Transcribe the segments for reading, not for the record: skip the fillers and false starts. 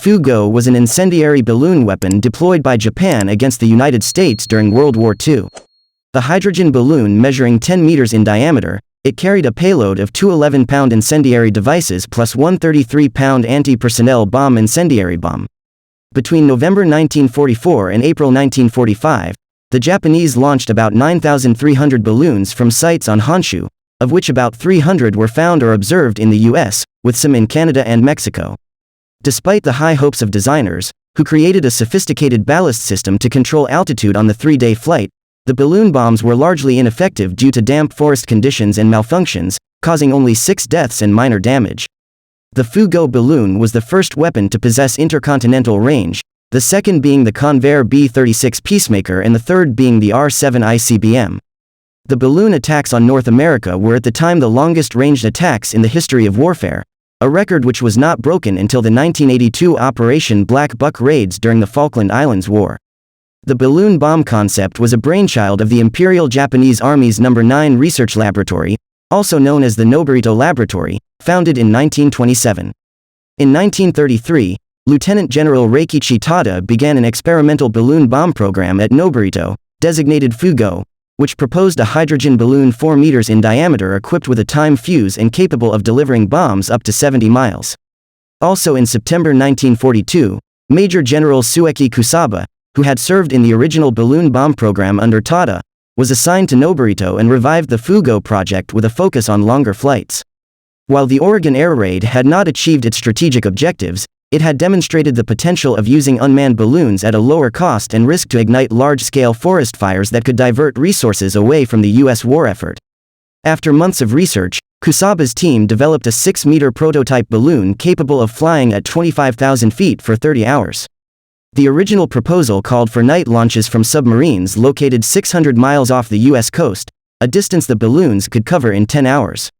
Fugo was an incendiary balloon weapon deployed by Japan against the United States during World War II. A hydrogen balloon measuring 10 meters in diameter, it carried a payload of two 11-pound incendiary devices plus one 33-pound anti-personnel bomb incendiary bomb. Between November 1944 and April 1945, the Japanese launched about 9,300 balloons from sites on Honshu, of which about 300 were found or observed in the US, with some in Canada and Mexico. Despite the high hopes of designers, who created a sophisticated ballast system to control altitude on the three-day flight, the balloon bombs were largely ineffective due to damp forest conditions and malfunctions, causing only 6 deaths and minor damage. The Fugo balloon was the first weapon to possess intercontinental range, the second being the Convair B-36 Peacemaker and the third being the R-7 ICBM. The balloon attacks on North America were at the time the longest-ranged attacks in the history of warfare, a record which was not broken until the 1982 Operation Black Buck raids during the Falkland Islands War. The balloon bomb concept was a brainchild of the Imperial Japanese Army's No. 9 Research Laboratory, also known as the Noborito Laboratory, founded in 1927. In 1933, Lieutenant General Reikichi Tada began an experimental balloon bomb program at Noborito, designated Fugo, which proposed a hydrogen balloon 4 meters in diameter equipped with a time fuse and capable of delivering bombs up to 70 miles. Also in September 1942, Major General Sueki Kusaba, who had served in the original balloon bomb program under Tada, was assigned to Noborito and revived the Fugo project with a focus on longer flights. While the Oregon air raid had not achieved its strategic objectives, it had demonstrated the potential of using unmanned balloons at a lower cost and risk to ignite large-scale forest fires that could divert resources away from the U.S. war effort. After months of research, Kusaba's team developed a 6-meter prototype balloon capable of flying at 25,000 feet for 30 hours. The original proposal called for night launches from submarines located 600 miles off the U.S. coast, a distance the balloons could cover in 10 hours.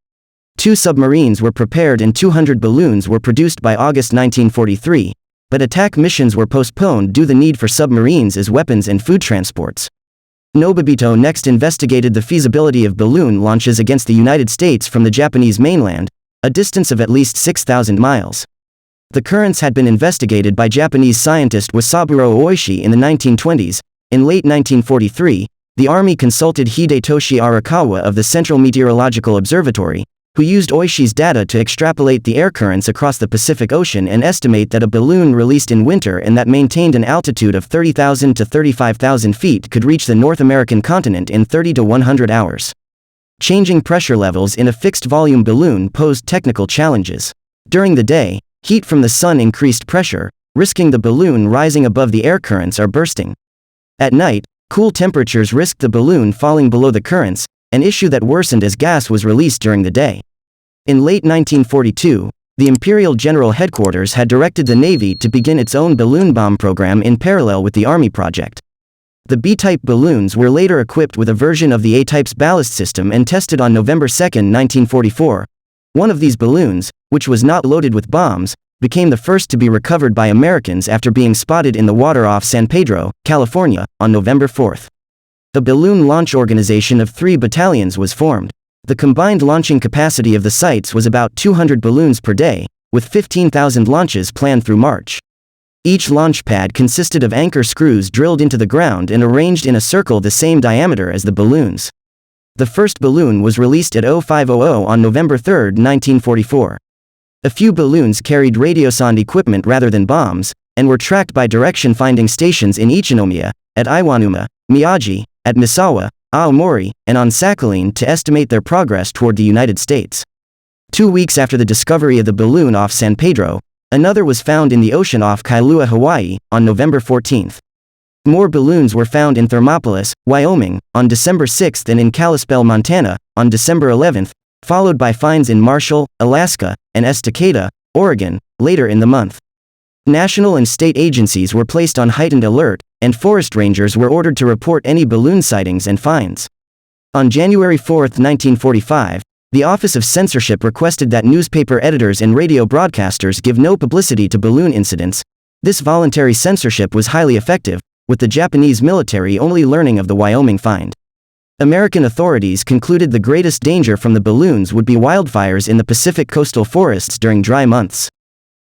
2 submarines were prepared and 200 balloons were produced by August 1943, but attack missions were postponed due to the need for submarines as weapons and food transports. Noborito next investigated the feasibility of balloon launches against the United States from the Japanese mainland, a distance of at least 6,000 miles. The currents had been investigated by Japanese scientist Wasaburo Oishi in the 1920s. In late 1943, the Army consulted Hidetoshi Arakawa of the Central Meteorological Observatory, who used Oishi's data to extrapolate the air currents across the Pacific Ocean and estimate that a balloon released in winter and that maintained an altitude of 30,000 to 35,000 feet could reach the North American continent in 30 to 100 hours. Changing pressure levels in a fixed-volume balloon posed technical challenges. During the day, heat from the sun increased pressure, risking the balloon rising above the air currents or bursting. At night, cool temperatures risked the balloon falling below the currents, an issue that worsened as gas was released during the day. In late 1942, the Imperial General Headquarters had directed the Navy to begin its own balloon bomb program in parallel with the Army project. The B-type balloons were later equipped with a version of the A-type's ballast system and tested on November 2, 1944. One of these balloons, which was not loaded with bombs, became the first to be recovered by Americans after being spotted in the water off San Pedro, California, on November 4. A balloon launch organization of 3 battalions was formed. The combined launching capacity of the sites was about 200 balloons per day, with 15,000 launches planned through March. Each launch pad consisted of anchor screws drilled into the ground and arranged in a circle the same diameter as the balloons. The first balloon was released at 0500 on November 3, 1944. A few balloons carried radiosonde equipment rather than bombs, and were tracked by direction-finding stations in Ichinomiya, at Iwanuma, Miyagi, at Misawa, Aomori, and on Sakhalin to estimate their progress toward the United States. 2 weeks after the discovery of the balloon off San Pedro, another was found in the ocean off Kailua, Hawaii, on November 14. More balloons were found in Thermopolis, Wyoming, on December 6 and in Kalispell, Montana, on December 11, followed by finds in Marshall, Alaska, and Estacada, Oregon, later in the month. National and state agencies were placed on heightened alert, and forest rangers were ordered to report any balloon sightings and finds. On January 4, 1945, the Office of Censorship requested that newspaper editors and radio broadcasters give no publicity to balloon incidents. This voluntary censorship was highly effective, with the Japanese military only learning of the Wyoming find. American authorities concluded the greatest danger from the balloons would be wildfires in the Pacific coastal forests during dry months.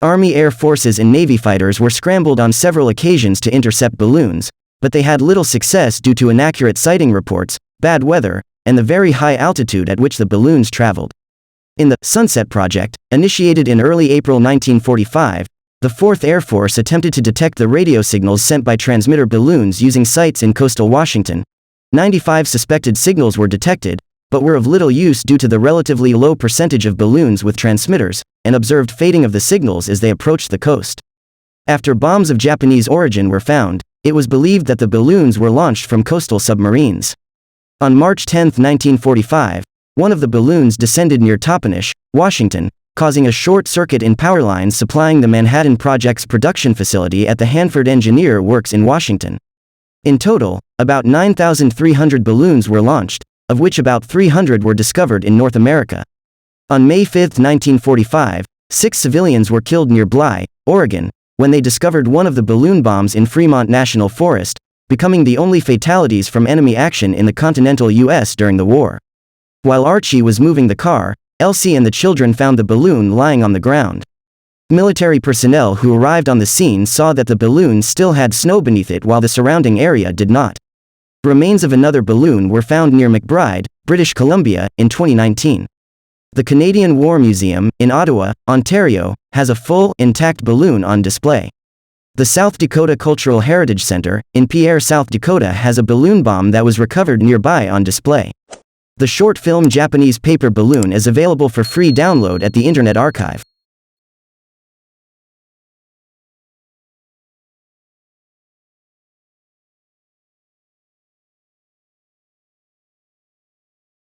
Army Air Forces and Navy fighters were scrambled on several occasions to intercept balloons, but they had little success due to inaccurate sighting reports, bad weather, and the very high altitude at which the balloons traveled. In the Sunset Project, initiated in early April 1945, the 4th Air Force attempted to detect the radio signals sent by transmitter balloons using sites in coastal Washington. 95 suspected signals were detected, but were of little use due to the relatively low percentage of balloons with transmitters, and observed fading of the signals as they approached the coast. After bombs of Japanese origin were found, it was believed that the balloons were launched from coastal submarines. On March 10, 1945, one of the balloons descended near Toppenish, Washington, causing a short circuit in power lines supplying the Manhattan Project's production facility at the Hanford Engineer Works in Washington. In total, about 9,300 balloons were launched, of which about 300 were discovered in North America. On May 5, 1945, 6 civilians were killed near Bly, Oregon, when they discovered one of the balloon bombs in Fremont National Forest, becoming the only fatalities from enemy action in the continental U.S. during the war. While Archie was moving the car, Elsie and the children found the balloon lying on the ground. Military personnel who arrived on the scene saw that the balloon still had snow beneath it while the surrounding area did not. Remains of another balloon were found near McBride, British Columbia, in 2019. The Canadian War Museum, in Ottawa, Ontario, has a full, intact balloon on display. The South Dakota Cultural Heritage Center, in Pierre, South Dakota has a balloon bomb that was recovered nearby on display. The short film Japanese Paper Balloon is available for free download at the Internet Archive.